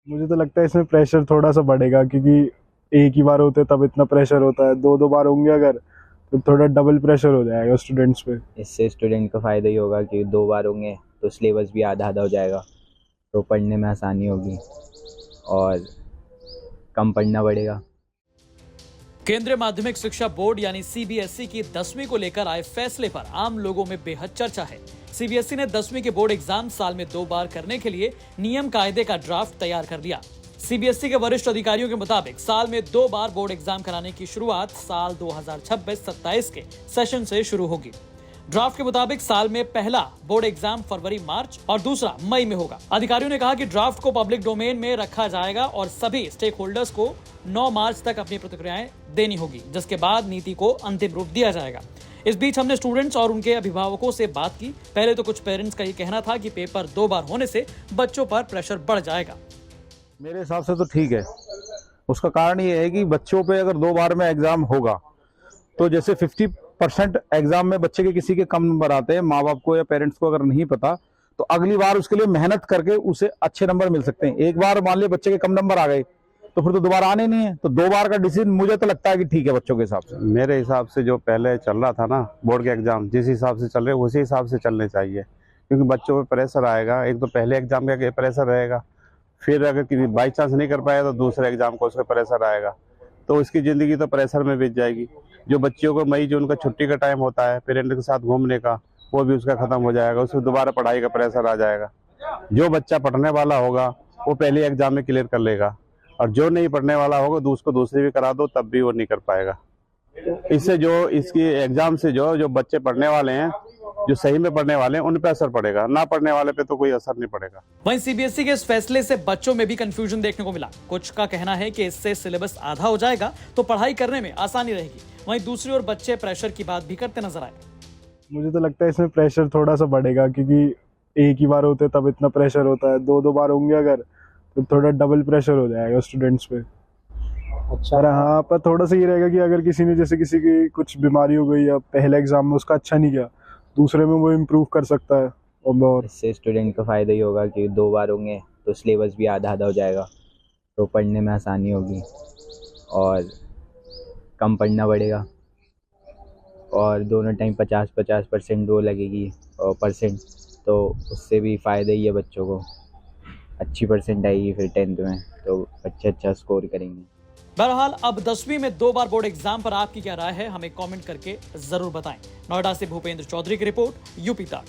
मुझे तो लगता है इसमें प्रेशर थोड़ा सा बढ़ेगा, क्योंकि एक ही बार होते तब इतना प्रेशर होता है, दो दो बार होंगे अगर तो थोड़ा डबल प्रेशर हो जाएगा स्टूडेंट्स पे। इससे स्टूडेंट को फ़ायदा ही होगा कि 2 बार होंगे तो सिलेबस भी आधा-आधा हो जाएगा, तो पढ़ने में आसानी होगी और कम पढ़ना पड़ेगा। केंद्रीय माध्यमिक शिक्षा बोर्ड यानी सीबीएसई की 10वीं को लेकर आए फैसले पर आम लोगों में बेहद चर्चा है। सीबीएसई ने 10वीं के बोर्ड एग्जाम साल में 2 बार करने के लिए नियम कायदे का ड्राफ्ट तैयार कर लिया। सीबीएसई के वरिष्ठ अधिकारियों के मुताबिक साल में 2 बार बोर्ड एग्जाम कराने की शुरुआत साल 2026-27 के सेशन से शुरू होगी। ड्राफ्ट के मुताबिक साल में पहला बोर्ड एग्जाम फरवरी-मार्च और दूसरा मई में होगा। अधिकारियों ने कहा कि ड्राफ्ट को पब्लिक डोमेन में रखा जाएगा और सभी स्टेक होल्डर्स को 9 मार्च तक अपनी प्रतिक्रियाएं देनी होगी, जिसके बाद नीति को अंतिम रूप दिया जाएगा। इस बीच हमने स्टूडेंट्स और उनके अभिभावकों से बात की। पहले तो कुछ पेरेंट्स का ये कहना था कि पेपर 2 बार होने से बच्चों पर प्रेशर बढ़ जाएगा। मेरे हिसाब से तो ठीक है। उसका कारण ये है कि बच्चों पे अगर 2 बार में एग्जाम होगा तो जैसे 50% एग्जाम में बच्चे के किसी के कम नंबर आते हैं, माँ बाप को या पेरेंट्स को अगर नहीं पता, तो अगली बार उसके लिए मेहनत करके उसे अच्छे नंबर मिल सकते हैं। एक बार मान लिया बच्चे के कम नंबर आ गए तो फिर तो दोबारा आने नहीं है, तो 2 बार का डिसीजन मुझे तो लगता है कि ठीक है बच्चों के हिसाब से। मेरे हिसाब से जो पहले चल रहा था ना बोर्ड के एग्जाम, जिस हिसाब से चल रहे उसी हिसाब से चलने चाहिए, क्योंकि बच्चों पे प्रेशर आएगा। एक तो पहले एग्जाम का प्रेशर रहेगा, फिर अगर किसी बाई चांस नहीं कर पाया तो दूसरे एग्जाम को उसका प्रेशर आएगा, तो उसकी ज़िंदगी तो प्रेशर में बीत जाएगी। जो बच्चियों को मई जून का छुट्टी का टाइम होता है पेरेंट के साथ घूमने का, वो भी उसका ख़त्म हो जाएगा, उसमें दोबारा पढ़ाई का प्रेशर आ जाएगा। जो बच्चा पढ़ने वाला होगा वो पहले एग्जाम में क्लियर कर लेगा, और जो नहीं पढ़ने वाला होगा उसको दूसरी भी करा दो तब भी वो नहीं कर पाएगा। इससे जो इसकी एग्जाम से जो बच्चे पढ़ने वाले हैं, जो सही में पढ़ने वाले हैं, उन पे असर पड़ेगा, ना पढ़ने वाले पे तो कोई असर नहीं पड़ेगा। वहीं सीबीएसई के इस फैसले से बच्चों में भी कंफ्यूजन देखने को मिला। कुछ का कहना है कि इससे सिलेबस आधा हो जाएगा तो पढ़ाई करने में आसानी रहेगी। वहीं दूसरी ओर बच्चे प्रेशर की बात भी करते नजर आए। मुझे तो लगता है इसमें प्रेशर थोड़ा सा बढ़ेगा, क्योंकि एक ही बार होते तब इतना प्रेशर होता है, दो दो बार होंगे अगर तो थोड़ा डबल प्रेशर हो जाएगा स्टूडेंट्स पे। अच्छा। और हाँ, पर थोड़ा सा ये रहेगा कि अगर किसी ने जैसे किसी की कुछ बीमारी हो गई या पहले एग्जाम में उसका अच्छा नहीं गया, दूसरे में वो इम्प्रूव कर सकता है। और इससे स्टूडेंट को फ़ायदा ही होगा कि 2 बार होंगे तो सिलेबस भी आधा-आधा हो जाएगा, तो पढ़ने में आसानी होगी और कम पढ़ना पड़ेगा, और दोनों टाइम 50-50% वो लगेगी और परसेंट, तो उससे भी फ़ायदा ही है बच्चों को। अच्छी परसेंट आएगी फिर 10th में तो बच्चे अच्छा स्कोर करेंगे। बहरहाल अब 10वीं में 2 बार बोर्ड एग्जाम पर आपकी क्या राय है, हमें कमेंट करके जरूर बताएं। नोएडा से भूपेंद्र चौधरी की रिपोर्ट, यूपी तक।